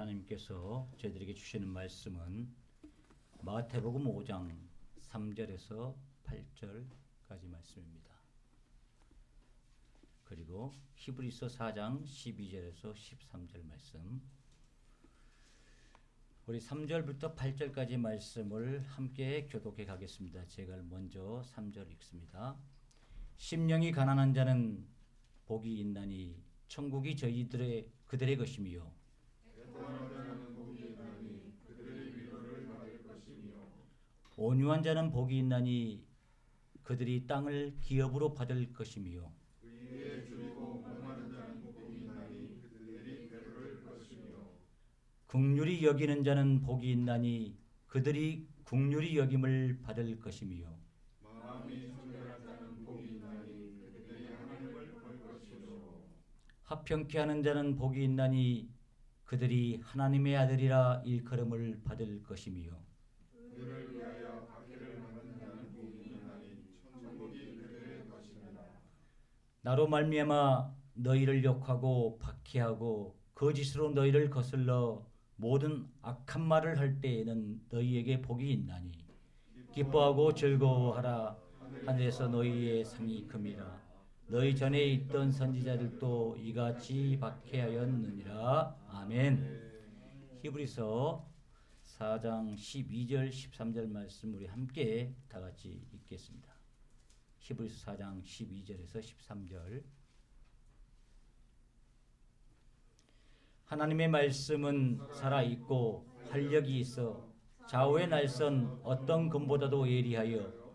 하나님께서 저희들에게 주시는 말씀은 마태복음 5장 3절에서 8절까지 말씀입니다. 그리고 히브리서 4장 12절에서 13절 말씀. 우리 3절부터 8절까지 말씀을 함께 교독해 가겠습니다. 제가 먼저 3절 읽습니다. 심령이 가난한 자는 복이 있나니 천국이 그들의 것이며 온유한 자는 복이 있나니 그들이 땅을 기업으로 받을 것이며 긍휼히 여기는 자는 복이 있나니 그들이 긍휼히 여김을 받을 것이며 합평케 하는 자는 복이 있나니 그들이 하나님의 아들이라 일컬음을 받을 것이며 나로 말미암아 너희를 욕하고 박해하고 거짓으로 너희를 거슬러 모든 악한 말을 할 때에는 너희에게 복이 있나니 기뻐하고 즐거워하라. 하늘에서 너희의 상이 큼이라. 너희 전에 있던 선지자들도 이같이 박해하였느니라. 아멘. 히브리서 4장 12절 13절 말씀 우리 함께 다 같이 읽겠습니다. 히브리서 4장 12절에서 13절. 하나님의 말씀은 살아있고 활력이 있어 좌우의 날선 어떤 금보다도 예리하여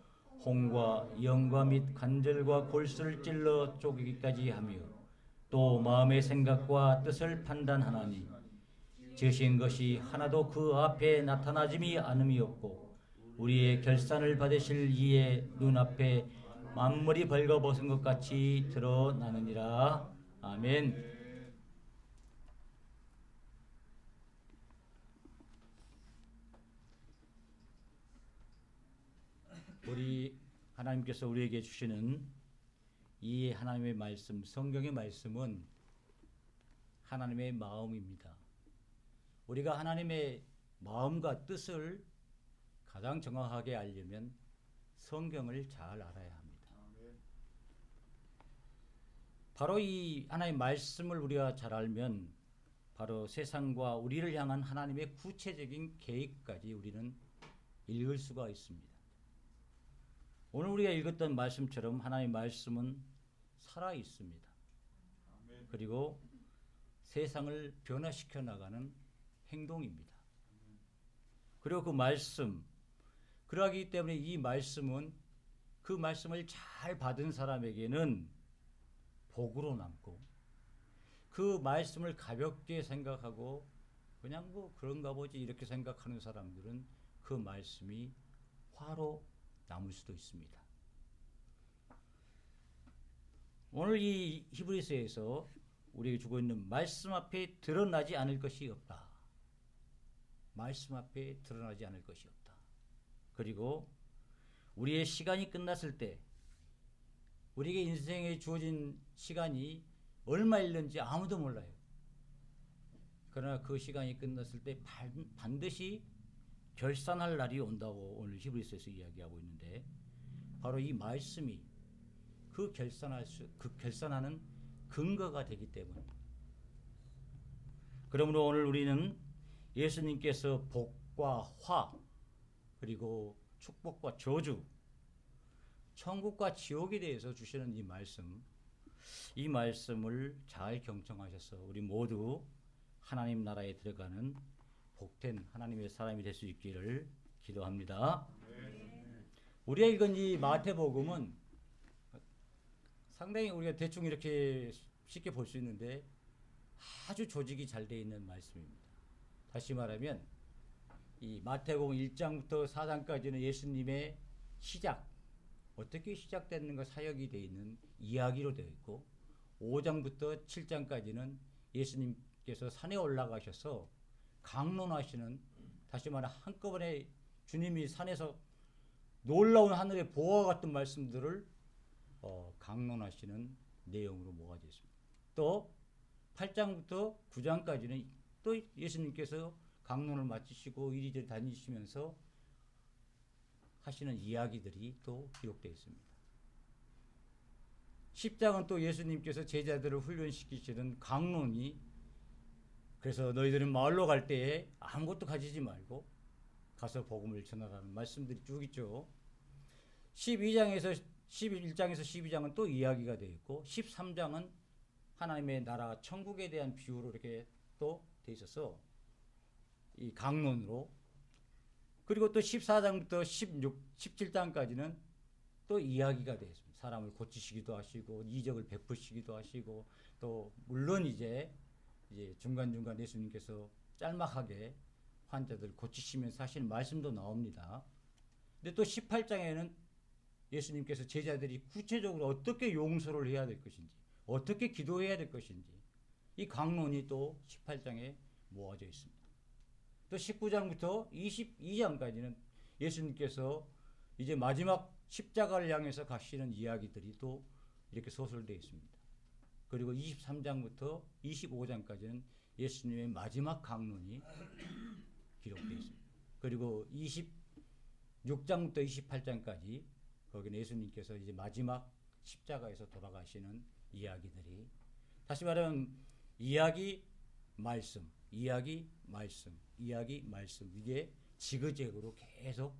홍과 영과 및 관절과 골수를 찔러 쪼개기까지 하며 또 마음의 생각과 뜻을 판단하나니 지으신 것이 하나도 그 앞에 나타나짐이 않음이 없고 우리의 결산을 받으실 이의 눈앞에 만물이 벌거벗은 것 같이 드러나느니라. 아멘. 우리 하나님께서 우리에게 주시는 이 하나님의 말씀, 성경의 말씀은 하나님의 마음입니다. 우리가 하나님의 마음과 뜻을 가장 정확하게 알려면 성경을 잘 알아야 합니다. 바로 이 하나님의 말씀을 우리가 잘 알면 바로 세상과 우리를 향한 하나님의 구체적인 계획까지 우리는 읽을 수가 있습니다. 오늘 우리가 읽었던 말씀처럼 하나님의 말씀은 살아 있습니다. 그리고 세상을 변화시켜 나가는 행동입니다. 그리고 그 말씀, 그러하기 때문에 이 말씀은 그 말씀을 잘 받은 사람에게는 복으로 남고 그 말씀을 가볍게 생각하고 그냥 뭐 그런가 보지 이렇게 생각하는 사람들은 그 말씀이 화로 남을 수도 있습니다. 오늘 이 히브리서에서 우리에게 주고 있는 말씀 앞에 드러나지 않을 것이 없다. 말씀 앞에 드러나지 않을 것이 없다. 그리고 우리의 시간이 끝났을 때 우리에게 인생에 주어진 시간이 얼마 있는지 아무도 몰라요. 그러나 그 시간이 끝났을 때 반드시 결산할 날이 온다고 오늘 히브리서에서 이야기하고 있는데 바로 이 말씀이 그 결산하는 근거가 되기 때문에 그러므로 오늘 우리는 예수님께서 복과 화 그리고 축복과 저주 천국과 지옥에 대해서 주시는 이 말씀을 잘 경청하셔서 우리 모두 하나님 나라에 들어가는 복된 하나님의 사람이 될 수 있기를 기도합니다. 우리가 읽은 이 마태복음은 상당히 우리가 대충 이렇게 쉽게 볼 수 있는데 아주 조직이 잘 되어 있는 말씀입니다. 다시 말하면 이 마태복음 1장부터 4장까지는 예수님의 시작, 어떻게 시작됐는가 사역이 되어 있는 이야기로 되어 있고 5장부터 7장까지는 예수님께서 산에 올라가셔서 강론하시는, 다시 말해 한꺼번에 주님이 산에서 놀라운 하늘의 보화 같은 말씀들을 강론하시는 내용으로 모아져 있습니다. 또 8장부터 9장까지는 또 예수님께서 강론을 마치시고 이리저리 다니시면서 하시는 이야기들이 또 기록되어 있습니다. 10장은 또 예수님께서 제자들을 훈련시키시는 강론이, 그래서 너희들은 마을로 갈 때에 아무것도 가지지 말고 가서 복음을 전하라는 말씀들이 쭉 있죠. 11장에서 12장은 또 이야기가 되어 있고 13장은 하나님의 나라 천국에 대한 비유로 이렇게 또 돼 있어서 이 강론으로, 그리고 또 14장부터 17장까지는 또 이야기가 되어 있습니다. 사람을 고치시기도 하시고 이적을 베푸시기도 하시고, 또 물론 이제 중간중간 예수님께서 짤막하게 환자들 고치시면서 하시는 말씀도 나옵니다. 근데 또 18장에는 예수님께서 제자들이 구체적으로 어떻게 용서를 해야 될 것인지, 어떻게 기도해야 될 것인지, 이 강론이 또 18장에 모아져 있습니다. 또 19장부터 22장까지는 예수님께서 이제 마지막 십자가를 향해서 가시는 이야기들이 또 이렇게 소설되어 있습니다. 그리고 23장부터 25장까지는 예수님의 마지막 강론이 기록되어 있습니다. 그리고 26장부터 28장까지 거기는 예수님께서 이제 마지막 십자가에서 돌아가시는 이야기들이, 다시 말하면 이야기 말씀, 이야기 말씀, 이야기 말씀, 이게 지그재그로 계속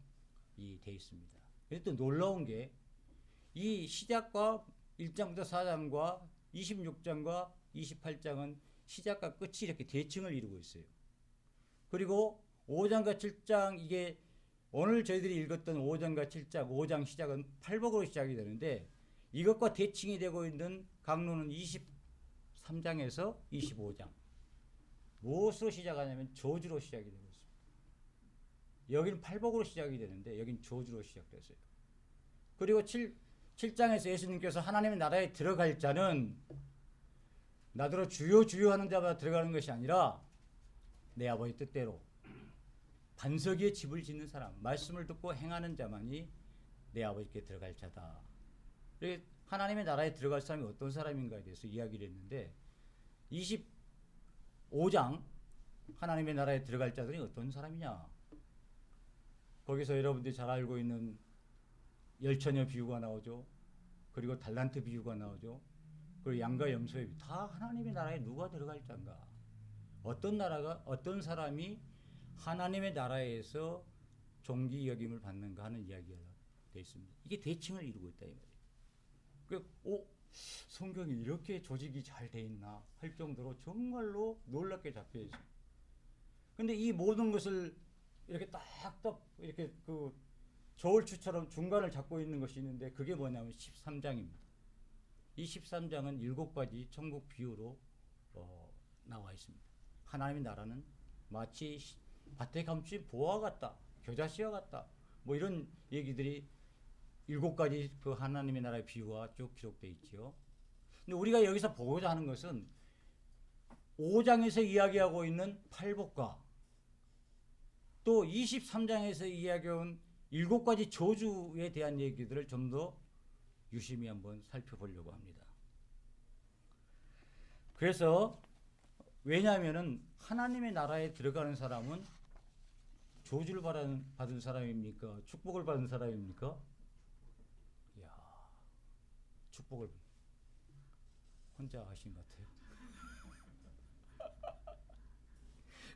돼 있습니다. 그런데 또 놀라운 게 이 시작과 1장부터 4장과 26장과 28장은 시작과 끝이 이렇게 대칭을 이루고 있어요. 그리고 5장과 7장, 이게 오늘 저희들이 읽었던 5장과 7장, 5장 시작은 팔복으로 시작이 되는데 이것과 대칭이 되고 있는 강론은 23장에서 25장. 무엇으로 시작하냐면 저주로 시작이 되고 있습니다. 여기는 팔복으로 시작이 되는데 여기는 저주로 시작됐어요. 그리고 7장에서 예수님께서 하나님의 나라에 들어갈 자는 나더러 주여 주여 하는 자마다 들어가는 것이 아니라 내 아버지 뜻대로 반석 위에 집을 짓는 사람, 말씀을 듣고 행하는 자만이 내 아버지께 들어갈 자다. 하나님의 나라에 들어갈 사람이 어떤 사람인가에 대해서 이야기를 했는데 25장 하나님의 나라에 들어갈 자들이 어떤 사람이냐, 거기서 여러분들이 잘 알고 있는 열처녀 비유가 나오죠. 그리고 달란트 비유가 나오죠. 그리고 양과 염소의 비유. 다 하나님의 나라에 누가 들어갈 자인가, 어떤 나라가, 어떤 사람이 하나님의 나라에서 존귀 여김을 받는가 하는 이야기가 되어 있습니다. 이게 대칭을 이루고 있다 이 말이에요. 성경이 이렇게 조직이 잘 돼 있나 할 정도로 정말로 놀랍게 잡혀 있어요. 근데 이 모든 것을 이렇게 딱딱 이렇게 그 저울추처럼 중간을 잡고 있는 것이 있는데 그게 뭐냐면 13장입니다. 이 13장은 7가지 천국 비유로 나와 있습니다. 하나님의 나라는 마치 밭에 감춘 보화 같다, 겨자씨와 같다, 뭐 이런 얘기들이 7가지 그 하나님의 나라의 비유가 쭉 기록되어 있죠. 근데 우리가 여기서 보고자 하는 것은 5장에서 이야기하고 있는 팔복과 또 23장에서 이야기한 7가지 저주에 대한 얘기들을 좀 더 유심히 한번 살펴보려고 합니다. 그래서 왜냐하면은 하나님의 나라에 들어가는 사람은 저주를 받은 사람입니까? 축복을 받은 사람입니까? 이야, 축복을 혼자 하신 것 같아요.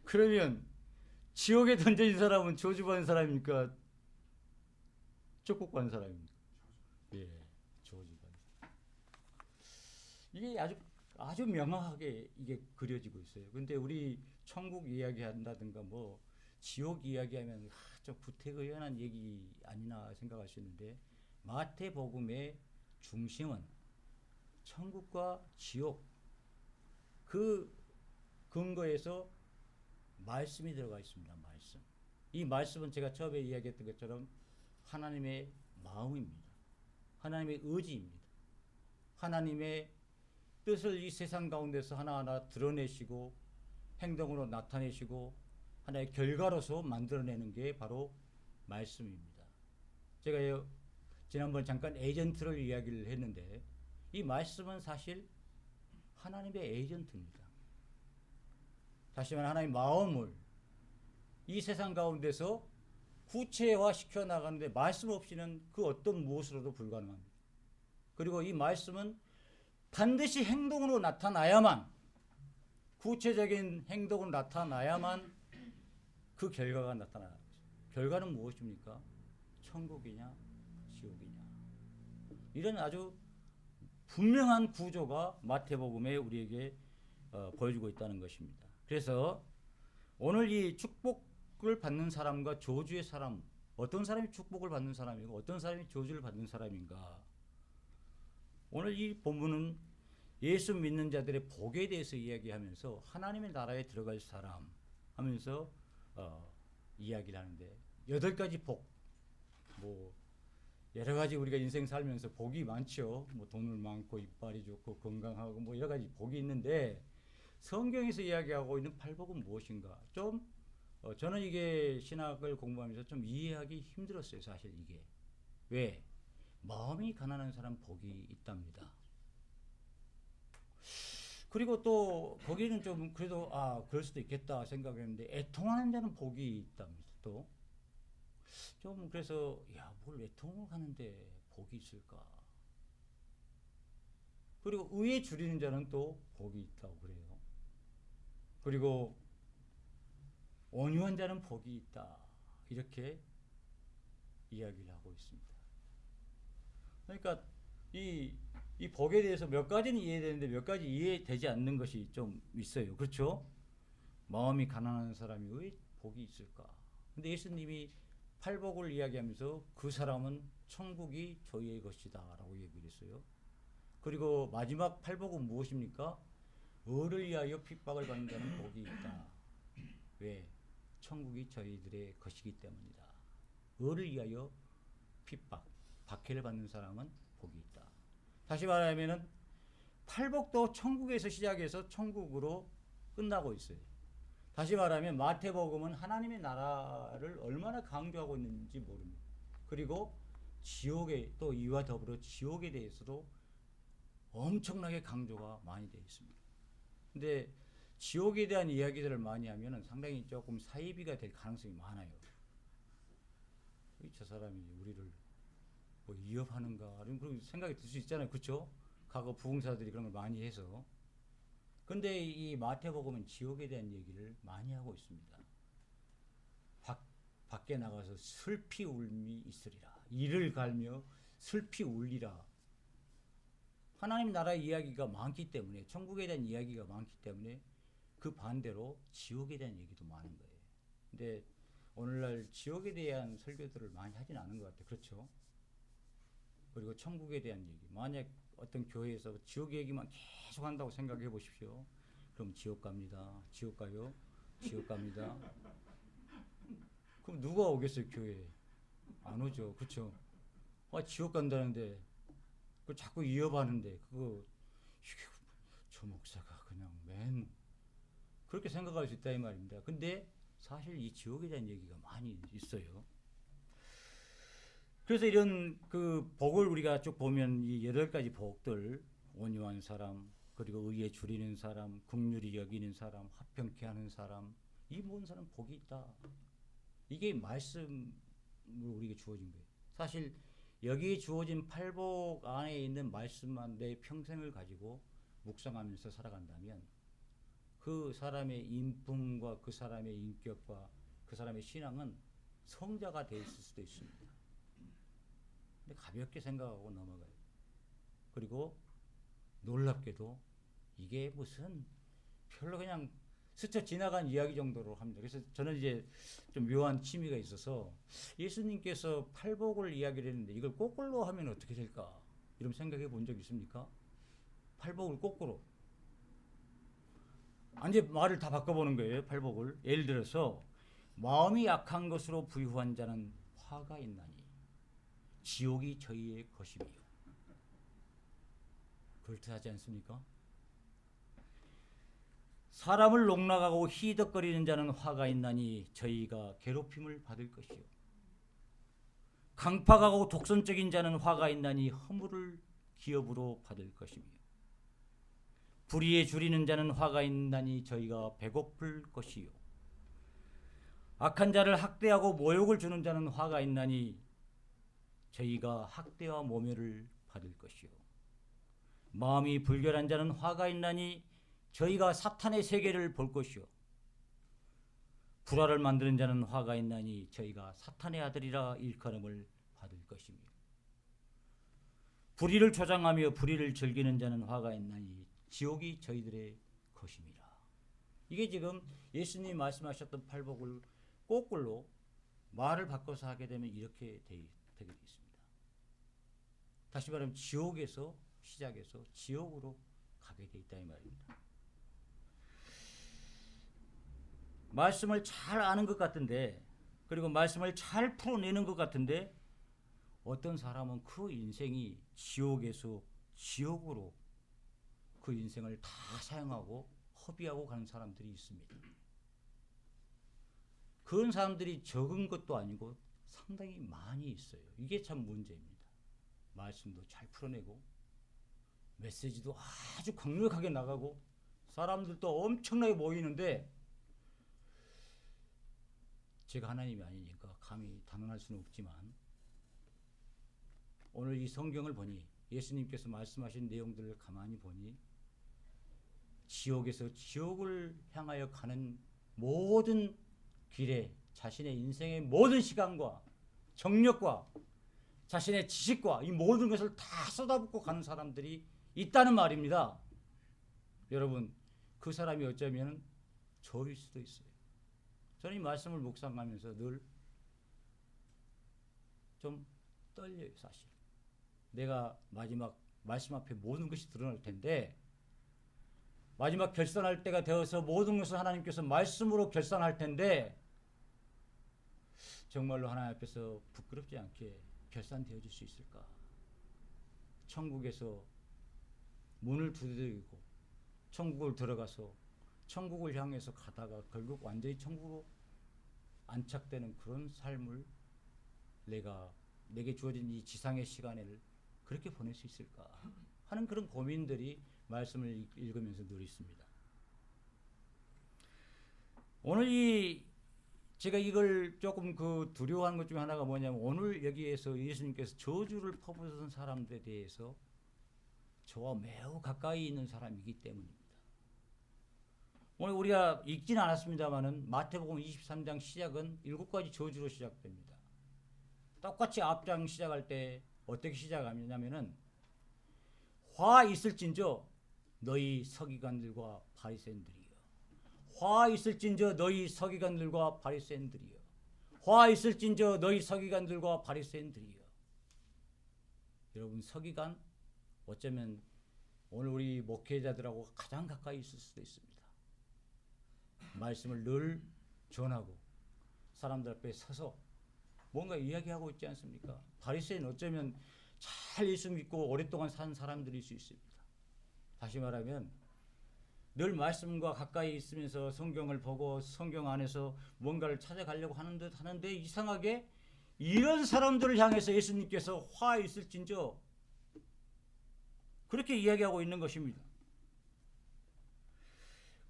그러면 지옥에 던져진 사람은 저주받은 사람입니까? 축복받은 사람입니까? 예, 저주받은. 이게 아주 명확하게 이게 그려지고 있어요. 근데 우리 천국 이야기한다든가 뭐 지옥 이야기하면 좀 구태의연한 얘기 아니나 생각하시는데 마태복음의 중심은 천국과 지옥, 그 근거에서 말씀이 들어가 있습니다. 말씀. 이 말씀은 제가 처음에 이야기했던 것처럼 하나님의 마음입니다. 하나님의 의지입니다. 하나님의 뜻을 이 세상 가운데서 하나하나 드러내시고 행동으로 나타내시고 하나의 결과로서 만들어내는 게 바로 말씀입니다. 제가 지난번 잠깐 에이전트를 이야기를 했는데 이 말씀은 사실 하나님의 에이전트입니다. 다시 말하면 하나님의 마음을 이 세상 가운데서 구체화시켜 나가는데 말씀 없이는 그 어떤 무엇으로도 불가능합니다. 그리고 이 말씀은 반드시 행동으로 나타나야만, 구체적인 행동으로 나타나야만 그 결과가 나타나는 거죠. 결과는 무엇입니까? 천국이냐 지옥이냐. 이런 아주 분명한 구조가 마태복음에 우리에게 보여주고 있다는 것입니다. 그래서 오늘 이 축복을 받는 사람과 저주의 사람, 어떤 사람이 축복을 받는 사람이고 어떤 사람이 저주를 받는 사람인가. 오늘 이 본문은 예수 믿는 자들의 복에 대해서 이야기하면서 하나님의 나라에 들어갈 사람 하면서 이야기를 하는데 8가지 복, 뭐 여러 가지 우리가 인생 살면서 복이 많죠. 뭐 돈을 많고 이빨이 좋고 건강하고 뭐 여러 가지 복이 있는데 성경에서 이야기하고 있는 8복은 무엇인가? 좀 저는 이게 신학을 공부하면서 좀 이해하기 힘들었어요. 사실 이게. 왜? 마음이 가난한 사람 복이 있답니다. 그리고 또 거기는 좀 그래도 그럴 수도 있겠다 생각했는데 애통하는 자는 복이 있답니다. 또 좀 그래서 뭘 애통을 하는데 복이 있을까? 그리고 의에 줄이는 자는 또 복이 있다고 그래요. 그리고 온유한 자는 복이 있다. 이렇게 이야기를 하고 있습니다. 그러니까 이 복에 대해서 몇 가지는 이해되는데 몇 가지 이해되지 않는 것이 좀 있어요. 그렇죠? 마음이 가난한 사람이 왜 복이 있을까? 근데 예수님이 팔복을 이야기하면서 그 사람은 천국이 저희의 것이다 라고 얘기를 했어요. 그리고 마지막 팔복은 무엇입니까? 의를 위하여 핍박을 받는 자는 복이 있다. 왜? 천국이 저희들의 것이기 때문이다. 의를 위하여 핍박, 박해를 받는 사람은 복이 있다. 다시 말하면은 팔복도 천국에서 시작해서 천국으로 끝나고 있어요. 다시 말하면 마태복음은 하나님의 나라를 얼마나 강조하고 있는지 모릅니다. 그리고 지옥에 또 이와 더불어 지옥에 대해서도 엄청나게 강조가 많이 되어 있습니다. 근데 지옥에 대한 이야기들을 많이 하면은 상당히 조금 사이비가 될 가능성이 많아요. 저 사람이 우리를 뭐 위협하는가 그런 생각이 들 수 있잖아요. 그렇죠? 과거 부흥사들이 그런 걸 많이 해서. 근데 이 마태복음은 지옥에 대한 얘기를 많이 하고 있습니다. 밖에 나가서 슬피 울미 있으리라. 이를 갈며 슬피 울리라. 하나님 나라 이야기가 많기 때문에, 천국에 대한 이야기가 많기 때문에 그 반대로 지옥에 대한 얘기도 많은 거예요. 근데 오늘날 지옥에 대한 설교들을 많이 하진 않은 것 같아요. 그렇죠? 그리고 천국에 대한 얘기. 만약 어떤 교회에서 지옥 얘기만 계속 한다고 생각해 보십시오. 그럼 지옥 갑니다. 지옥 가요? 지옥 갑니다. 그럼 누가 오겠어요, 교회에? 안 오죠. 그렇죠? 지옥 간다는데 그 자꾸 위협하는데 저 목사가 그냥 그렇게 생각할 수 있다 이 말입니다. 근데 사실 이 지옥에 대한 얘기가 많이 있어요. 그래서 이런 그 복을 우리가 쭉 보면 이 8가지 복들, 온유한 사람, 그리고 의에 줄이는 사람, 긍휼히 여기는 사람, 화평케 하는 사람, 이 모든 사람 복이 있다. 이게 말씀으로 우리에게 주어진 거예요. 사실 여기에 주어진 팔복 안에 있는 말씀만 내 평생을 가지고 묵상하면서 살아간다면 그 사람의 인품과 그 사람의 인격과 그 사람의 신앙은 성자가 돼 있을 수도 있습니다. 근데 가볍게 생각하고 넘어가요. 그리고 놀랍게도 이게 무슨 별로 그냥 스쳐 지나간 이야기 정도로 합니다. 그래서 저는 이제 좀 묘한 취미가 있어서 예수님께서 팔복을 이야기를 했는데 이걸 거꾸로 하면 어떻게 될까? 이런 생각해 본 적 있습니까? 팔복을 거꾸로. 이제 말을 다 바꿔보는 거예요. 팔복을. 예를 들어서 마음이 약한 것으로 부유한 자는 화가 있나니 지옥이 저희의 것이며. 그럴듯하지 않습니까? 사람을 농락하고 희덕거리는 자는 화가 있나니 저희가 괴롭힘을 받을 것이요. 강팍하고 독선적인 자는 화가 있나니 허물을 기업으로 받을 것이며. 불의에 줄이는 자는 화가 있나니 저희가 배고플 것이요. 악한 자를 학대하고 모욕을 주는 자는 화가 있나니 저희가 학대와 모멸을 받을 것이요. 마음이 불결한 자는 화가 있나니 저희가 사탄의 세계를 볼 것이요. 불화를 만드는 자는 화가 있나니 저희가 사탄의 아들이라 일컬음을 받을 것이며, 불의를 조장하며 불의를 즐기는 자는 화가 있나니 지옥이 저희들의 것입니다. 이게 지금 예수님이 말씀하셨던 팔복을 거꾸로 말을 바꿔서 하게 되면 이렇게 되게 되어 있습니다. 다시 말하면 지옥에서 시작해서 지옥으로 가게 돼 있다 이 말입니다. 말씀을 잘 아는 것 같은데, 그리고 말씀을 잘 풀어내는 것 같은데, 어떤 사람은 그 인생이 지옥에서 지옥으로 그 인생을 다 사용하고 허비하고 가는 사람들이 있습니다. 그런 사람들이 적은 것도 아니고 상당히 많이 있어요. 이게 참 문제입니다. 말씀도 잘 풀어내고 메시지도 아주 강력하게 나가고 사람들도 엄청나게 모이는데, 제가 하나님이 아니니까 감히 단언할 수는 없지만 오늘 이 성경을 보니, 예수님께서 말씀하신 내용들을 가만히 보니 지옥에서 지옥을 향하여 가는 모든 길에 자신의 인생의 모든 시간과 정력과 자신의 지식과 이 모든 것을 다 쏟아붓고 가는 사람들이 있다는 말입니다. 여러분, 그 사람이 어쩌면 저일 수도 있어요. 저는 이 말씀을 묵상하면서 늘 좀 떨려요. 사실 내가 마지막 말씀 앞에 모든 것이 드러날 텐데, 마지막 결산할 때가 되어서 모든 것을 하나님께서 말씀으로 결산할 텐데, 정말로 하나님 앞에서 부끄럽지 않게 결산되어질 수 있을까? 천국에서 문을 두드리고 천국을 들어가서 천국을 향해서 가다가 결국 완전히 천국으로 안착되는 그런 삶을 내게 주어진 이 지상의 시간을 그렇게 보낼 수 있을까 하는 그런 고민들이 말씀을 읽으면서 늘 있습니다. 오늘 제가 이걸 조금 두려워하는 것 중에 하나가 뭐냐면, 오늘 여기에서 예수님께서 저주를 퍼부은 사람들에 대해서 저와 매우 가까이 있는 사람이기 때문입니다. 오늘 우리가 읽지는 않았습니다만은 마태복음 23장 시작은 7가지 저주로 시작됩니다. 똑같이 앞장 시작할 때 어떻게 시작하냐면은, 화 있을진저 너희 서기관들과 바리새인들이여, 화 있을진저 너희 서기관들과 바리새인들이여, 화 있을진저 너희 서기관들과 바리새인들이여. 여러분, 서기관 어쩌면 오늘 우리 목회자들하고 가장 가까이 있을 수도 있습니다. 말씀을 늘 전하고 사람들 앞에 서서 뭔가 이야기하고 있지 않습니까? 바리새인 어쩌면 잘 예수 믿고 오랫동안 산 사람들일 수 있습니다. 다시 말하면 늘 말씀과 가까이 있으면서 성경을 보고 성경 안에서 뭔가를 찾아가려고 하는 듯 하는데, 이상하게 이런 사람들을 향해서 예수님께서 화 있을진저 그렇게 이야기하고 있는 것입니다.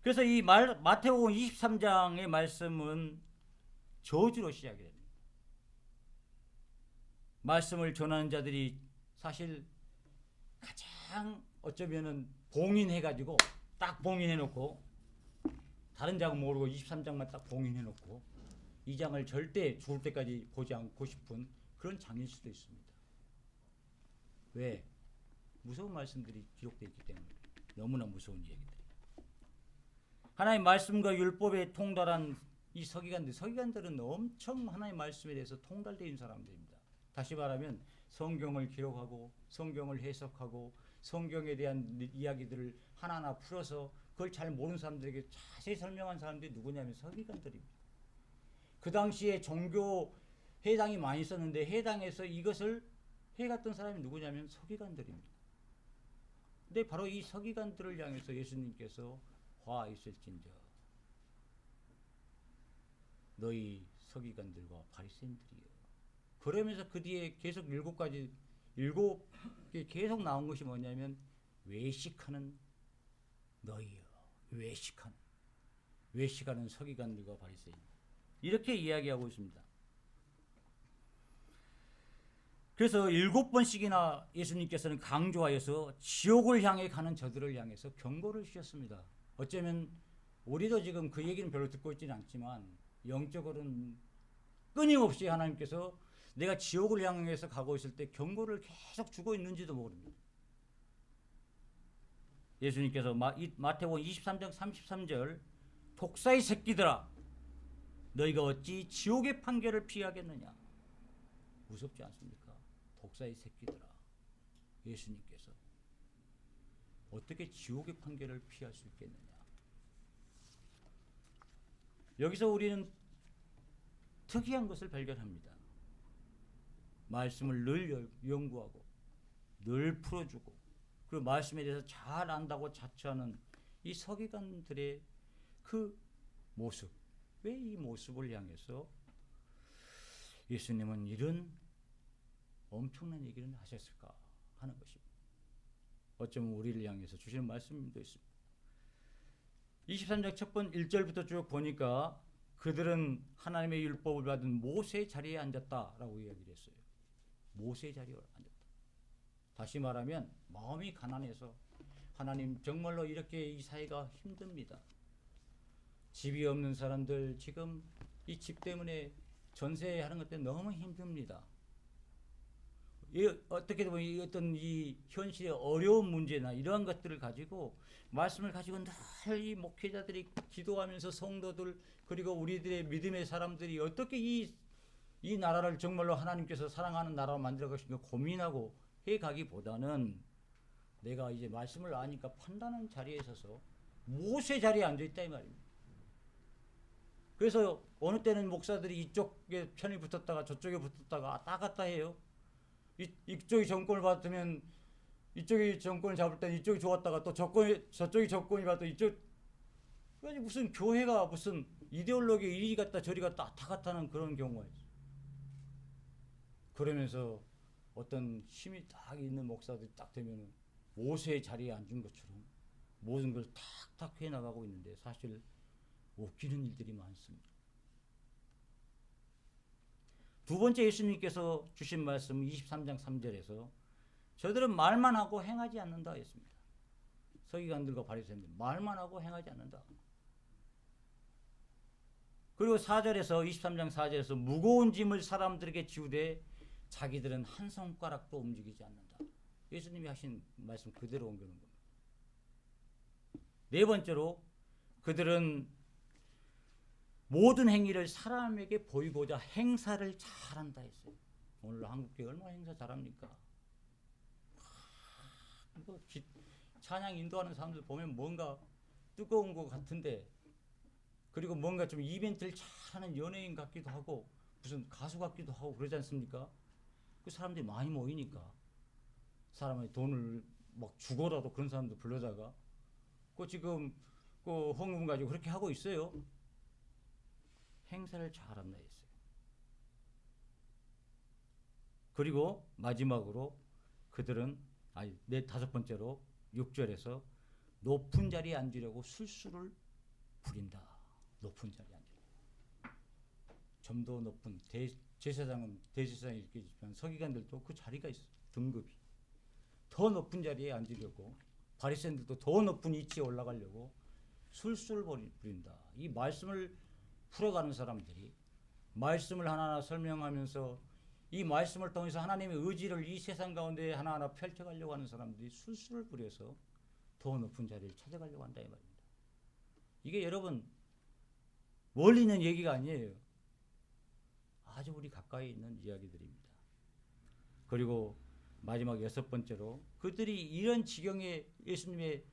그래서 이 마태복음 23장의 말씀은 저주로 시작이 됩니다. 말씀을 전하는 자들이 사실 가장 어쩌면은 봉인해가지고 딱 봉인해놓고, 다른 장은 모르고 23장만 딱 봉인해놓고 이 장을 절대 죽을 때까지 보지 않고 싶은 그런 장일 수도 있습니다. 왜? 무서운 말씀들이 기록되어 있기 때문에. 너무나 무서운 얘기들이. 하나님 말씀과 율법에 통달한 이 서기관들은 엄청 하나님 말씀에 대해서 통달되어 있는 사람들입니다. 다시 말하면 성경을 기록하고 성경을 해석하고 성경에 대한 이야기들을 하나하나 풀어서 그걸 잘 모르는 사람들에게 자세히 설명한 사람들이 누구냐면 서기관들입니다. 그 당시에 종교 해당이 많이 있었는데 해당에서 이것을 해갔던 사람이 누구냐면 서기관들입니다. 근데 바로 이 서기관들을 향해서 예수님께서 화 있을진저 너희 서기관들과 바리새인들이여. 그러면서 그 뒤에 계속 7개 계속 나온 것이 뭐냐면 외식하는 너희여 외식하는 서기관들과 바리새인, 이렇게 이야기하고 있습니다. 그래서 7번씩이나 예수님께서는 강조하여서 지옥을 향해 가는 저들을 향해서 경고를 주셨습니다. 어쩌면 우리도 지금 그 얘기는 별로 듣고 있지는 않지만 영적으로는 끊임없이 하나님께서 내가 지옥을 향해서 가고 있을 때 경고를 계속 주고 있는지도 모릅니다. 예수님께서 마태복음 23장 33절, 독사의 새끼들아 너희가 어찌 지옥의 판결을 피하겠느냐. 무섭지 않습니까? 독사의 새끼들아, 예수님께서 어떻게 지옥의 판결을 피할 수 있겠느냐. 여기서 우리는 특이한 것을 발견합니다. 말씀을 늘 연구하고 늘 풀어주고 그 말씀에 대해서 잘 안다고 자처하는 이 서기관들의 그 모습, 왜 이 모습을 향해서 예수님은 이런 엄청난 얘기를 하셨을까 하는 것입니다. 어쩌면 우리를 향해서 주시는 말씀도 있습니다. 23장 첫 번 1절부터 쭉 보니까 그들은 하나님의 율법을 받은 모세의 자리에 앉았다라고 이야기를 했어요. 모세의 자리에 앉았다. 다시 말하면 마음이 가난해서 하나님 정말로 이렇게 이 사회가 힘듭니다. 집이 없는 사람들 지금 이 집 때문에 전세하는 것 때문에 너무 힘듭니다. 어떻게 보면 이 현실의 어려운 문제나 이러한 것들을 가지고 말씀을 가지고 늘 이 목회자들이 기도하면서 성도들 그리고 우리들의 믿음의 사람들이 어떻게 이 나라를 정말로 하나님께서 사랑하는 나라로 만들어 가신가 고민하고 해 가기보다는 내가 이제 말씀을 아니까 판단하는 자리에 있어서 모세 자리에 앉아 있다 이 말입니다. 그래서 어느 때는 목사들이 이쪽에 편이 붙었다가 저쪽에 붙었다가 왔다 갔다 해요. 이쪽이 정권을 받으면 이쪽이 정권을 잡을 때는 이쪽이 좋았다가 또 저쪽이 정권이 받도 이쪽. 그러니 무슨 교회가 무슨 이데올로기 이리 갔다 저리 갔다 왔다 갔다 하는 그런 경우가 있어요. 그러면서 어떤 힘이 딱 있는 목사들이 딱 되면 모세의 자리에 앉은 것처럼 모든 걸 탁탁 해나가고 있는데 사실 웃기는 일들이 많습니다. 두 번째 예수님께서 주신 말씀 23장 3절에서 저들은 말만 하고 행하지 않는다 했습니다. 서기관들과 바리새인들 말만 하고 행하지 않는다. 그리고 4절에서 23장 4절에서 무거운 짐을 사람들에게 지우되 자기들은 한 손가락도 움직이지 않는다. 예수님이 하신 말씀 그대로 옮겨놓은 겁니다. 네 번째로 그들은 모든 행위를 사람에게 보이고자 행사를 잘한다 했어요. 오늘 한국교회 얼마나 행사 잘합니까? 찬양 인도하는 사람들 보면 뭔가 뜨거운 것 같은데 그리고 뭔가 좀 이벤트를 잘하는 연예인 같기도 하고 무슨 가수 같기도 하고 그러지 않습니까? 그 사람들이 많이 모이니까 사람의 돈을 막 주고라도 그런 사람들 불러다가 그 지금 그 헌금 가지고 그렇게 하고 있어요. 행사를 잘한다 했어요. 그리고 마지막으로 그들은 다섯 번째로 6절에서 높은 자리에 앉으려고 술수를 부린다. 높은 자리에 앉으려고. 좀 더 높은 제사장은 대제사장이 이렇게 있지만 서기관들도 그 자리가 있어요. 등급이. 더 높은 자리에 앉으려고 바리새인들도 더 높은 위치에 올라가려고 술수를 부린다. 이 말씀을 풀어가는 사람들이 말씀을 하나하나 설명하면서 이 말씀을 통해서 하나님의 의지를 이 세상 가운데 하나하나 펼쳐가려고 하는 사람들이 술수를 부려서 더 높은 자리를 찾아가려고 한다 이 말입니다. 이게 여러분 멀리 있는 얘기가 아니에요. 아주 우리 가까이 있는 이야기들입니다. 그리고 마지막 여섯 번째로 그들이 이런 지경에 예수님의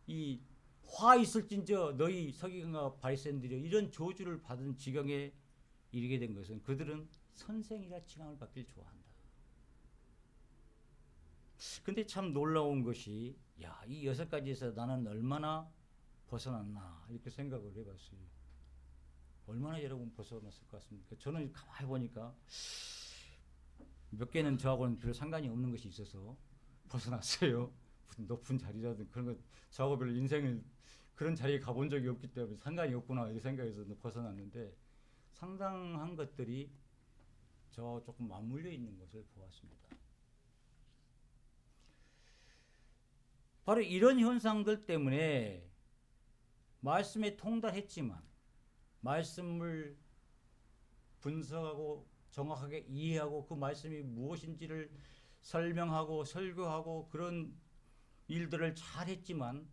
이 화 있을진저 너희 서기관과 바리새인들이 이런 저주를 받은 지경에 이르게 된 것은 그들은 선생이라 칭함을 받길 좋아한다. 근데 참 놀라운 것이 이 6가지에서 나는 얼마나 벗어났나 이렇게 생각을 해봤어요. 얼마나 여러분 벗어났을 것 같습니까? 저는 가만히 보니까 몇 개는 저하고는 별 상관이 없는 것이 있어서 벗어났어요. 높은 자리라든 그런 거 저하고 별로 인생을 그런 자리에 가본 적이 없기 때문에 상관이 없구나 이 생각에서 벗어났는데 상당한 것들이 저 조금 맞물려 있는 것을 보았습니다. 바로 이런 현상들 때문에 말씀에 통달했지만 말씀을 분석하고 정확하게 이해하고 그 말씀이 무엇인지를 설명하고 설교하고 그런 일들을 잘 했지만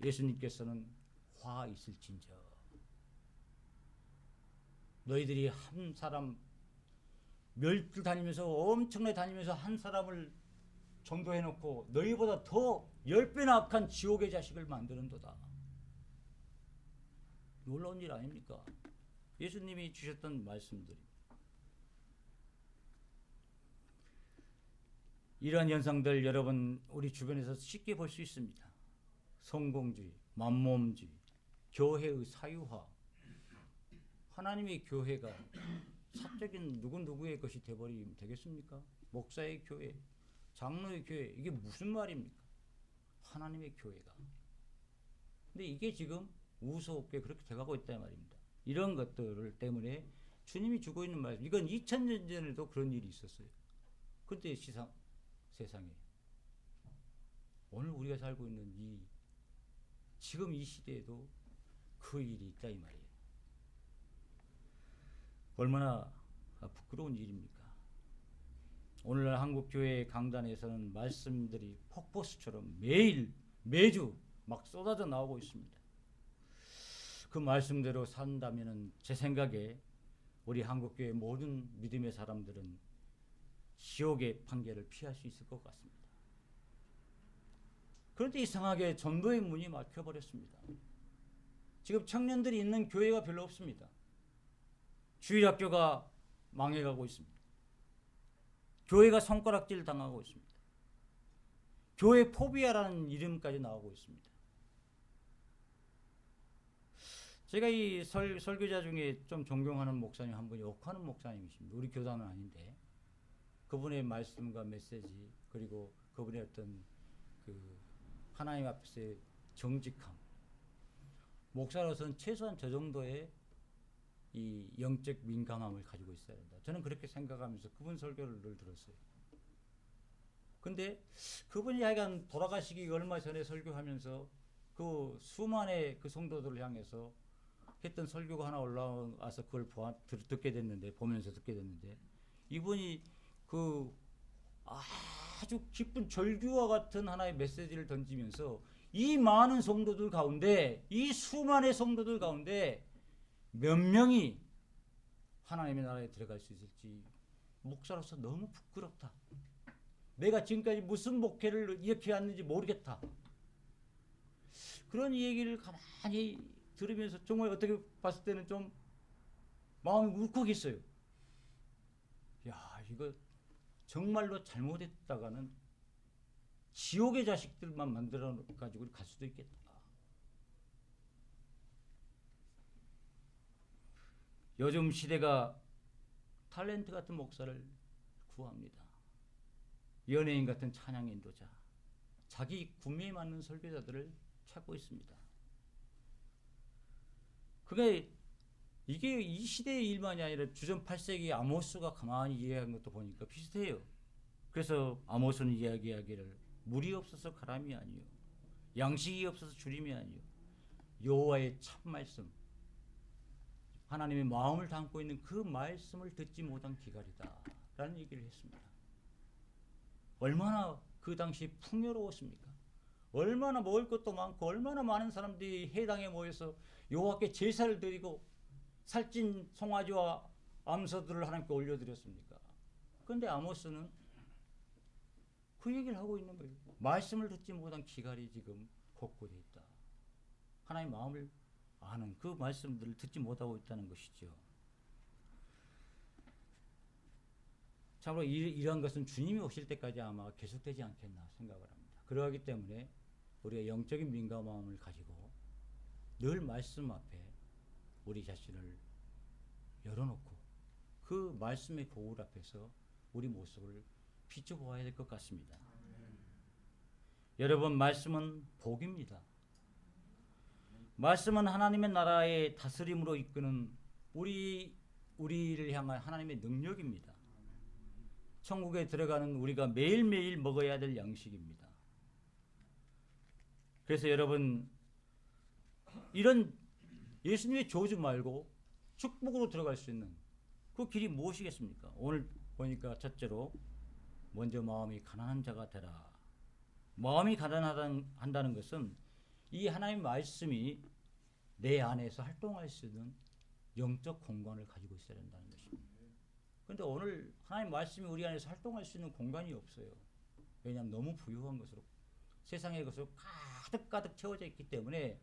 예수님께서는 화 있을진저 너희들이 한 사람 멸줄 다니면서 엄청나게 다니면서 한 사람을 전도해놓고 너희보다 더 10배나 악한 지옥의 자식을 만드는도다. 놀라운 일 아닙니까? 예수님이 주셨던 말씀들이. 이러한 현상들 여러분 우리 주변에서 쉽게 볼 수 있습니다. 성공주의, 만몸주의, 교회의 사유화. 하나님의 교회가 사적인 누구누구의 것이 되버리면 되겠습니까? 목사의 교회, 장로의 교회, 이게 무슨 말입니까? 하나님의 교회가. 근데 이게 지금 우스럽게 그렇게 돼가고 있단 말입니다. 이런 것들 때문에 주님이 주고 있는 말씀, 이건 2000년 전에도 그런 일이 있었어요. 그때 세상에. 오늘 우리가 살고 있는 지금 이 시대에도 그 일이 있다 이 말이에요. 얼마나 부끄러운 일입니까? 오늘날 한국교회 강단에서는 말씀들이 폭포수처럼 매주 막 쏟아져 나오고 있습니다. 그 말씀대로 산다면은 제 생각에 우리 한국교회 모든 믿음의 사람들은 지옥의 판결을 피할 수 있을 것 같습니다. 그런데 이상하게 전도의 문이 막혀버렸습니다. 지금 청년들이 있는 교회가 별로 없습니다. 주일학교가 망해가고 있습니다. 교회가 손가락질 당하고 있습니다. 교회 포비아라는 이름까지 나오고 있습니다. 제가 이 설교자 중에 좀 존경하는 목사님 한 분이 옥하는 목사님이십니다. 우리 교단은 아닌데 그분의 말씀과 메시지 그리고 그분의 어떤 그 하나님 앞에서의 정직함, 목사로서는 최소한 저 정도의 이 영적 민감함을 가지고 있어야 된다. 저는 그렇게 생각하면서 그분 설교를 늘 들었어요. 근데 그분이 하여간 돌아가시기 얼마 전에 설교하면서 그 수많은 그 성도들을 향해서 했던 설교가 하나 올라와서 그걸 보면서 듣게 됐는데 이분이 그 아주 기쁜 절규와 같은 하나의 메시지를 던지면서 이 많은 성도들 가운데 이 수많은 성도들 가운데 몇 명이 하나님의 나라에 들어갈 수 있을지 목사로서 너무 부끄럽다. 내가 지금까지 무슨 목회를 이렇게 했는지 모르겠다. 그런 얘기를 가만히 들으면서 정말 어떻게 봤을 때는 좀 마음이 울컥했어요. 야, 이거 정말로 잘못했다가는 지옥의 자식들만 만들어 가지고 갈 수도 있겠다. 요즘 시대가 탤런트 같은 목사를 구합니다. 연예인 같은 찬양 인도자, 자기 구미에 맞는 설교자들을 찾고 있습니다. 이게 이 시대의 일만이 아니라 주전 8세기 아모스가 가만히 이해한 것도 보니까 비슷해요. 그래서 아모스는 이야기하기를 물이 없어서 가람이 아니요 양식이 없어서 주림이 아니요 여호와의 참 말씀, 하나님의 마음을 담고 있는 그 말씀을 듣지 못한 기갈이다 라는 얘기를 했습니다. 얼마나 그 당시 풍요로웠습니까? 얼마나 먹을 것도 많고 얼마나 많은 사람들이 회당에 모여서 여호와께 제사를 드리고 살찐 송아지와 암소들을 하나님께 올려드렸습니까? 그런데 아모스는 그 얘기를 하고 있는 거예요. 말씀을 듣지 못한 기갈이 지금 곳곳에 있다. 하나님의 마음을 아는 그 말씀들을 듣지 못하고 있다는 것이죠. 참으로 이러한 것은 주님이 오실 때까지 아마 계속되지 않겠나 생각을 합니다. 그러하기 때문에 우리가 영적인 민감함을 가지고 늘 말씀 앞에 우리 자신을 열어놓고 그 말씀의 거울 앞에서 우리 모습을 비춰보아야 될 것 같습니다. 여러분, 말씀은 복입니다. 말씀은 하나님의 나라의 다스림으로 이끄는 우리를 향한 하나님의 능력입니다. 천국에 들어가는 우리가 매일매일 먹어야 될 양식입니다. 그래서 여러분, 이런 예수님의 저주 말고 축복으로 들어갈 수 있는 그 길이 무엇이겠습니까? 오늘 보니까 첫째로 먼저 마음이 가난한 자가 되라. 마음이 가난하다는 것은 이 하나님의 말씀이 내 안에서 활동할 수 있는 영적 공간을 가지고 있어야 된다는 것입니다. 그런데 오늘 하나님 말씀이 우리 안에서 활동할 수 있는 공간이 없어요. 왜냐하면 너무 부유한 것으로 세상의 것으로 가득가득 채워져 있기 때문에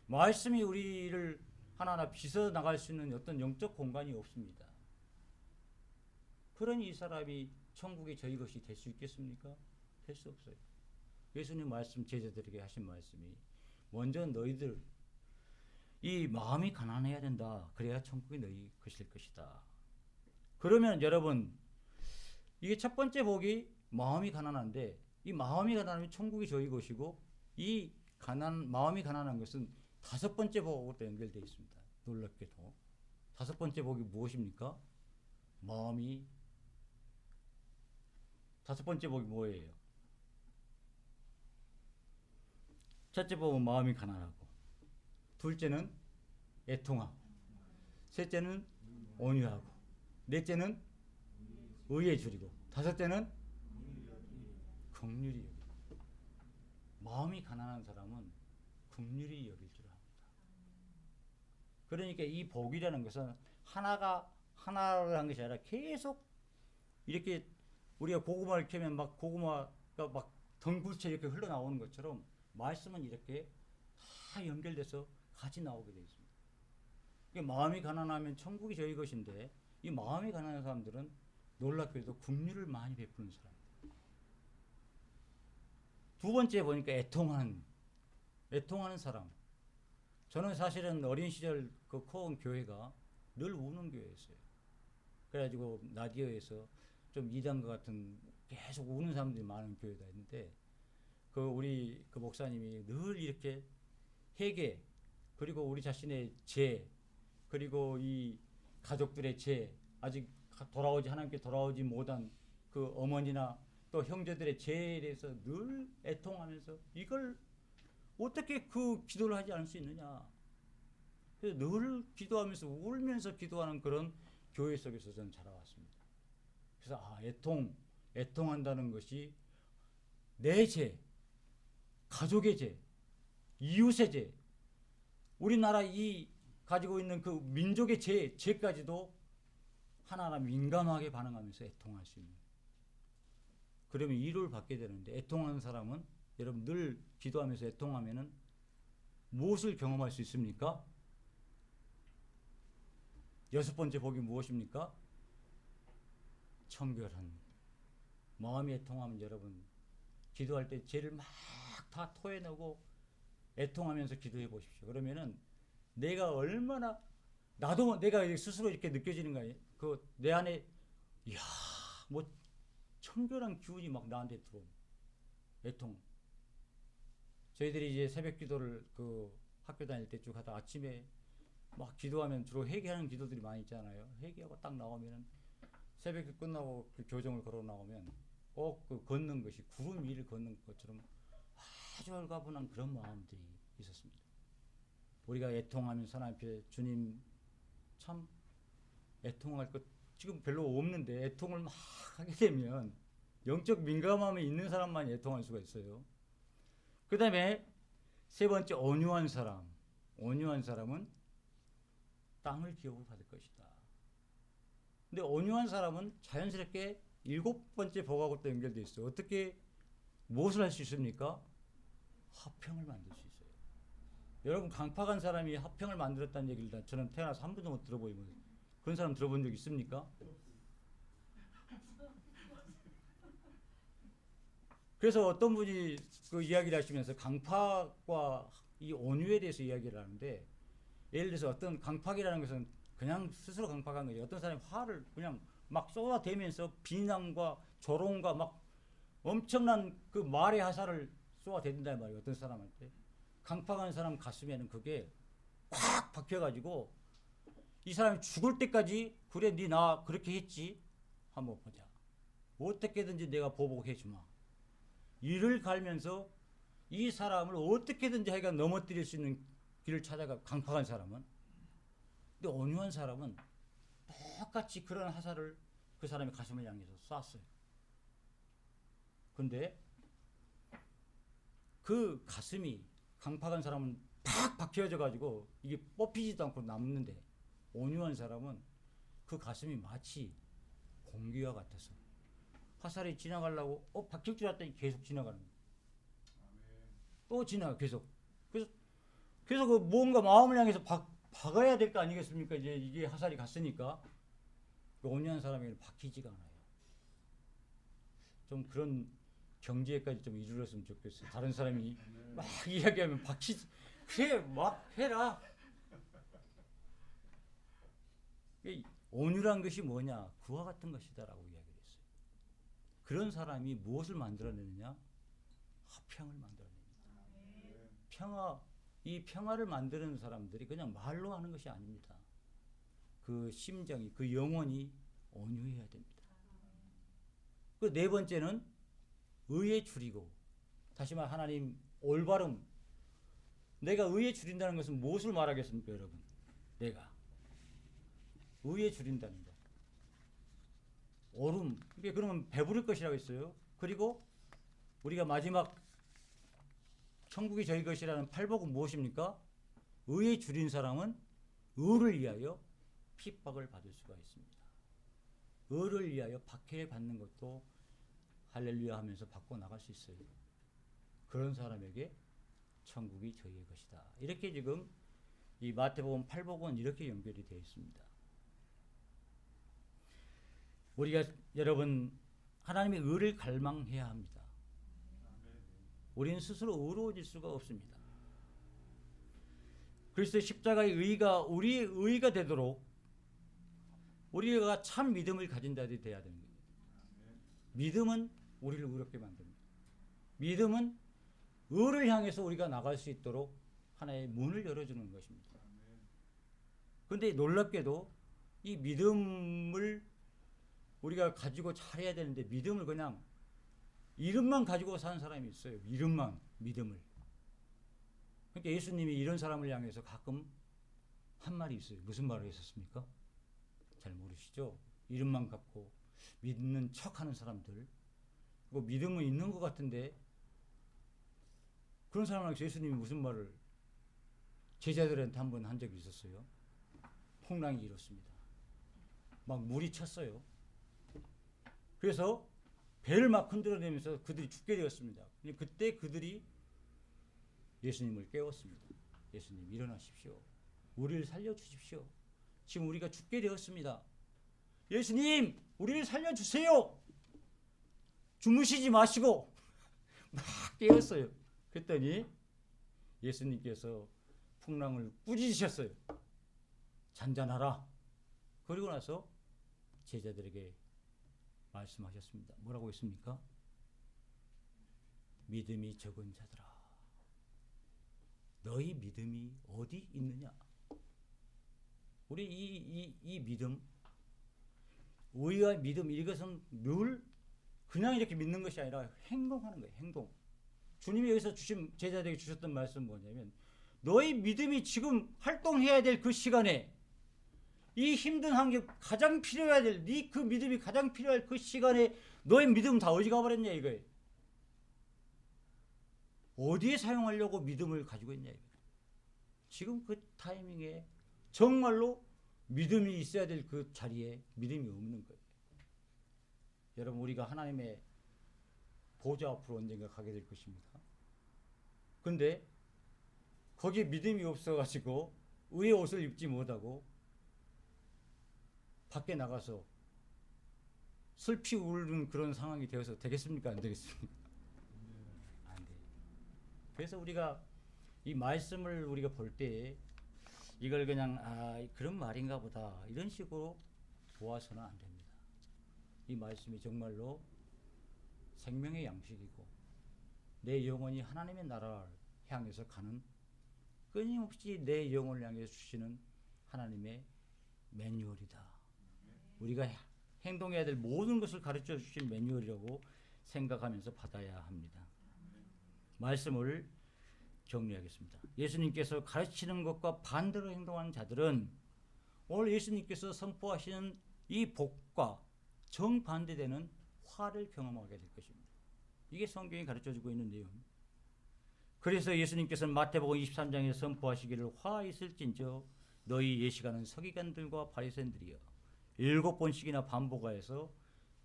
말씀이 우리를 하나하나 빚어 나갈 수 있는 어떤 영적 공간이 없습니다. 그러니 이 사람이 천국이 저희 것이 될 수 있겠습니까? 될 수 없어요. 예수님 말씀, 제자들에게 하신 말씀이 먼저 너희들 이 마음이 가난해야 된다. 그래야 천국이 너희 것일 것이다. 그러면 여러분, 이게 첫 번째 복이 마음이 가난한데, 이 마음이 가난하면 천국이 저희 것이고, 이 마음이 가난한 것은 다섯 번째 복하고 또 연결되어 있습니다. 놀랍게도 다섯 번째 복이 무엇입니까? 다섯 번째 복이 뭐예요? 첫째 복은 마음이 가난하고, 둘째는 애통하고, 셋째는 온유하고, 넷째는 의에 줄이고, 다섯째는 긍휼히 여기고. 마음이 가난한 사람은 긍휼히 여길 줄 압니다. 그러니까 이 복이라는 것은 하나라는 것이 아니라 계속 이렇게 우리가 고구마를 캐면 막 고구마가 막 덩굴처 이렇게 흘러나오는 것처럼 말씀은 이렇게 다 연결돼서 같이 나오게 되어 있습니다. 그러니까 마음이 가난하면 천국이 저희 것인데, 이 마음이 가난한 사람들은 놀랍게도 긍휼을 많이 베푸는 사람입니다. 두 번째 보니까 애통하는 사람. 저는 사실은 어린 시절 그 커온 교회가 늘 우는 교회였어요. 그래가지고 라디오에서 좀 이단과 같은 계속 우는 사람들이 많은 교회가 있는데, 우리 목사님이 늘 이렇게 회개, 그리고 우리 자신의 죄, 그리고 이 가족들의 죄, 아직 하나님께 돌아오지 못한 그 어머니나 또 형제들의 죄에 대해서 늘 애통하면서 이걸 어떻게 그 기도를 하지 않을 수 있느냐. 그래서 늘 기도하면서 울면서 기도하는 그런 교회 속에서 저는 자라왔습니다. 그래서 애통한다는 것이 내 죄, 가족의 죄, 이웃의 죄, 우리나라 이 가지고 있는 그 민족의 죄까지도 하나하나 민감하게 반응하면서 애통할 수 있는. 그러면 위로를 받게 되는데, 애통하는 사람은 여러분 늘 기도하면서 애통하면은 무엇을 경험할 수 있습니까? 여섯 번째 복이 무엇입니까? 청결한. 마음이 애통하면 여러분 기도할 때 죄를 막 다 토해내고 애통하면서 기도해 보십시오. 그러면은 내가 얼마나, 나도 내가 스스로 이렇게 느껴지는 거예요. 내 안에 이야, 뭐 청결한 기운이 막 나한테 들어오는 애통. 저희들이 이제 새벽 기도를 학교 다닐 때 쭉 하다 아침에 막 기도하면 주로 회개하는 기도들이 많이 있잖아요. 회개하고 딱 나오면은 새벽에 끝나고 그 교정을 걸어 나오면 꼭 걷는 것이 구름 위를 걷는 것처럼 아주 홀가분한 그런 마음들이 있었습니다. 우리가 애통하면서 하나님 앞에 주님, 참 애통할 것 지금 별로 없는데 애통을 막 하게 되면 영적 민감함이 있는 사람만 애통할 수가 있어요. 그 다음에 세 번째, 온유한 사람. 온유한 사람은 땅을 기업으로 받을 것이다. 근데 온유한 사람은 자연스럽게 일곱 번째 복하고 또 연결되어 있어요. 어떻게, 무엇을 할 수 있습니까? 화평을 만들 수 있어요. 여러분, 강팍한 사람이 화평을 만들었다는 얘기를 저는 태어나서 한 번도 못 들어보이면, 그런 사람 들어본 적 있습니까? 그래서 어떤 분이 그 이야기를 하시면서 강팍과 이 온유에 대해서 이야기를 하는데, 예를 들어서 어떤 강팍이라는 것은 그냥 스스로 강팍한 거죠. 어떤 사람이 화를 그냥 막 쏟아대면서 비난과 조롱과 막 엄청난 그 말의 화살을 쏘아대든다 말이에요. 어떤 사람한테. 강팍한 사람 가슴에는 그게 꽉 박혀가지고 이 사람이 죽을 때까지 그래 니 나 그렇게 했지 한번 보자. 어떻게든지 내가 보복해 주마. 이를 갈면서 이 사람을 어떻게든지 하여간 넘어뜨릴 수 있는 길을 찾아가. 강팍한 사람은. 근데 온유한 사람은 똑같이 그런 화살을 그 사람의 가슴을 향해서 쐈어요. 근데 그 가슴이 강팍한 사람은 팍 박혀져 가지고 이게 뽑히지도 않고 남는데, 온유한 사람은 그 가슴이 마치 공기와 같아서 화살이 지나가려고 박힐 줄 알았더니 계속 지나가는 거예요. 또 지나가 계속. 그래서 계속 그 뭔가 마음을 향해서 박아야 될 거 아니겠습니까? 이제 이게 화살이 갔으니까. 그 온유한 사람에게는 박히지가 않아요. 좀 그런 경지에까지 좀 이르렀으면 좋겠어요. 다른 사람이 막 이야기하면 박히지. 그래 막 해라. 온유란 것이 뭐냐? 그와 같은 것이다라고 이야기를 했어요. 그런 사람이 무엇을 만들어내느냐? 화평을 만들어냅니다. 평화, 이 평화를 만드는 사람들이 그냥 말로 하는 것이 아닙니다. 그 심정이, 그 영혼이 온유해야 됩니다. 그 네 번째는 의에 줄이고, 다시 말 하나님 올바름. 내가 의에 줄인다는 것은 무엇을 말하겠습니까, 여러분? 내가 의에 줄인다는 것. 오름. 그러면 배부를 것이라고 했어요. 그리고 우리가 마지막 천국이 저희 것이라는 팔복은 무엇입니까? 의에 줄인 사람은 의를 위하여 핍박을 받을 수가 있습니다. 의를 위하여 박해를 받는 것도 할렐루야 하면서 받고 나갈 수 있어요. 그런 사람에게 천국이 저희의 것이다. 이렇게 지금 이 마태복음 8복은 이렇게 연결이 되어 있습니다. 우리가 여러분 하나님의 의를 갈망해야 합니다. 우리는 스스로 의로워질 수가 없습니다. 그리스도의 십자가의 의가 우리의 의가 되도록 우리가 참 믿음을 가진 자들이 되어야 되는 겁니다. 믿음은 우리를 의롭게 만듭니다. 믿음은 의를 향해서 우리가 나갈 수 있도록 하나의 문을 열어주는 것입니다. 그런데 놀랍게도 이 믿음을 우리가 가지고 잘해야 되는데, 믿음을 그냥 이름만 가지고 사는 사람이 있어요. 이름만, 믿음을. 그러니까 예수님이 이런 사람을 향해서 가끔 한 말이 있어요. 무슨 말을 했었습니까? 잘 모르시죠? 이름만 갖고 믿는 척하는 사람들. 그리고 믿음은 있는 것 같은데 그런 사람한테 예수님이 무슨 말을 제자들한테 한 번 한 적이 있었어요. 풍랑이 일었습니다. 막 물이 쳤어요. 그래서 배를 막 흔들어내면서 그들이 죽게 되었습니다. 그때 그들이 예수님을 깨웠습니다. 예수님 일어나십시오. 우리를 살려주십시오. 지금 우리가 죽게 되었습니다. 예수님 우리를 살려주세요. 주무시지 마시고 막 깨웠어요. 그랬더니 예수님께서 풍랑을 꾸짖으셨어요. 잔잔하라. 그리고 나서 제자들에게 말씀하셨습니다. 뭐라고 했습니까? 믿음이 적은 자들아, 너희 믿음이 어디 있느냐? 우리 이 믿음, 의와 믿음, 이것은 늘 그냥 이렇게 믿는 것이 아니라 행동하는 거예요. 행동. 주님이 여기서 주신 제자들에게 주셨던 말씀은 뭐냐면, 너희 믿음이 지금 활동해야 될 그 시간에, 이 힘든 환경 가장 필요해야 될, 네 그 믿음이 가장 필요할 그 시간에 너의 믿음 다 어디 가버렸냐 이거예요. 어디에 사용하려고 믿음을 가지고 있냐 이거예요. 지금 그 타이밍에 정말로 믿음이 있어야 될 그 자리에 믿음이 없는 거예요. 여러분 우리가 하나님의 보좌 앞으로 언젠가 가게 될 것입니다. 근데 거기에 믿음이 없어가지고 의의 옷을 입지 못하고 밖에 나가서 슬피 울는 그런 상황이 되어서 되겠습니까? 안 되겠습니까? 안 돼요. 그래서 우리가 이 말씀을 우리가 볼 때 이걸 그냥 그런 말인가 보다 이런 식으로 보아서는 안 됩니다. 이 말씀이 정말로 생명의 양식이고 내 영혼이 하나님의 나라를 향해서 가는 끊임없이 내 영혼을 향해 주시는 하나님의 매뉴얼이다. 우리가 행동해야 될 모든 것을 가르쳐 주신 매뉴얼이라고 생각하면서 받아야 합니다. 말씀을 정리하겠습니다. 예수님께서 가르치는 것과 반대로 행동하는 자들은 오늘 예수님께서 선포하시는 이 복과 정반대되는 화를 경험하게 될 것입니다. 이게 성경이 가르쳐주고 있는 내용. 그래서 예수님께서는 마태복음 23장에 선포하시기를 화 있을진저 너희 예시가는 서기관들과 바리새인들이여 7번씩이나 반복하여서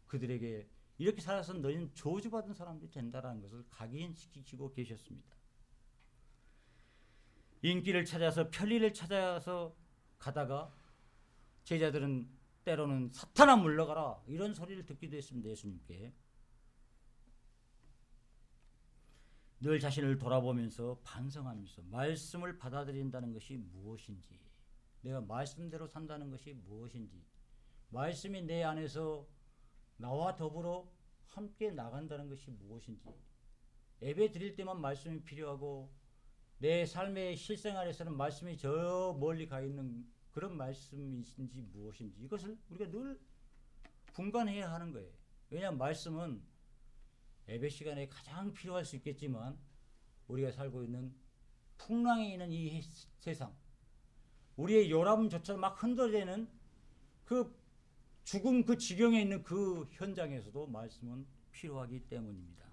그들에게 이렇게 살아서 너희는 저주받은 사람들이 된다라는 것을 각인시키시고 계셨습니다. 인기를 찾아서 편리를 찾아서 가다가 제자들은 때로는 사탄아 물러가라 이런 소리를 듣기도 했습니다. 예수님께. 늘 자신을 돌아보면서 반성하면서 말씀을 받아들인다는 것이 무엇인지, 내가 말씀대로 산다는 것이 무엇인지, 말씀이 내 안에서 나와 더불어 함께 나간다는 것이 무엇인지, 예배 드릴 때만 말씀이 필요하고 내 삶의 실생활에서는 말씀이 저 멀리 가 있는 그런 말씀이신지 무엇인지, 이것을 우리가 늘 분간해야 하는 거예요. 왜냐하면 말씀은 예배 시간에 가장 필요할 수 있겠지만 우리가 살고 있는 풍랑이 있는 이 세상, 우리의 요람조차 막 흔들리는 그 죽음 그 지경에 있는 그 현장에서도 말씀은 필요하기 때문입니다.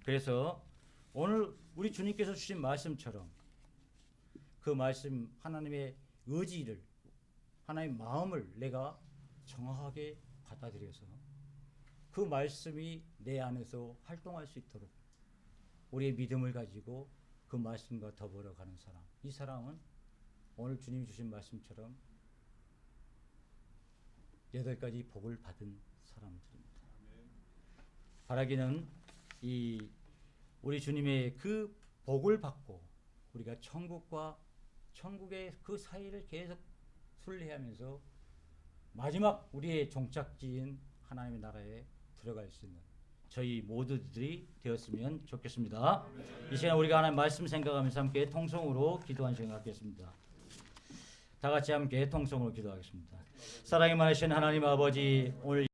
그래서 오늘 우리 주님께서 주신 말씀처럼 그 말씀, 하나님의 의지를, 하나님의 마음을 내가 정확하게 받아들여서 그 말씀이 내 안에서 활동할 수 있도록 우리의 믿음을 가지고 그 말씀과 더불어 가는 사람, 이 사람은 오늘 주님이 주신 말씀처럼 8가지 복을 받은 사람들입니다. 바라기는 이 우리 주님의 그 복을 받고 우리가 천국과 천국의 그 사이를 계속 순례하면서 마지막 우리의 종착지인 하나님의 나라에 들어갈 수 있는 저희 모두들이 되었으면 좋겠습니다. 이 시간 우리가 하나님 말씀 생각하면서 함께 통성으로 기도한 시간 갖겠습니다. 다 같이 함께 통성으로 기도하겠습니다. 사랑이 많으신 하나님 아버지, 오늘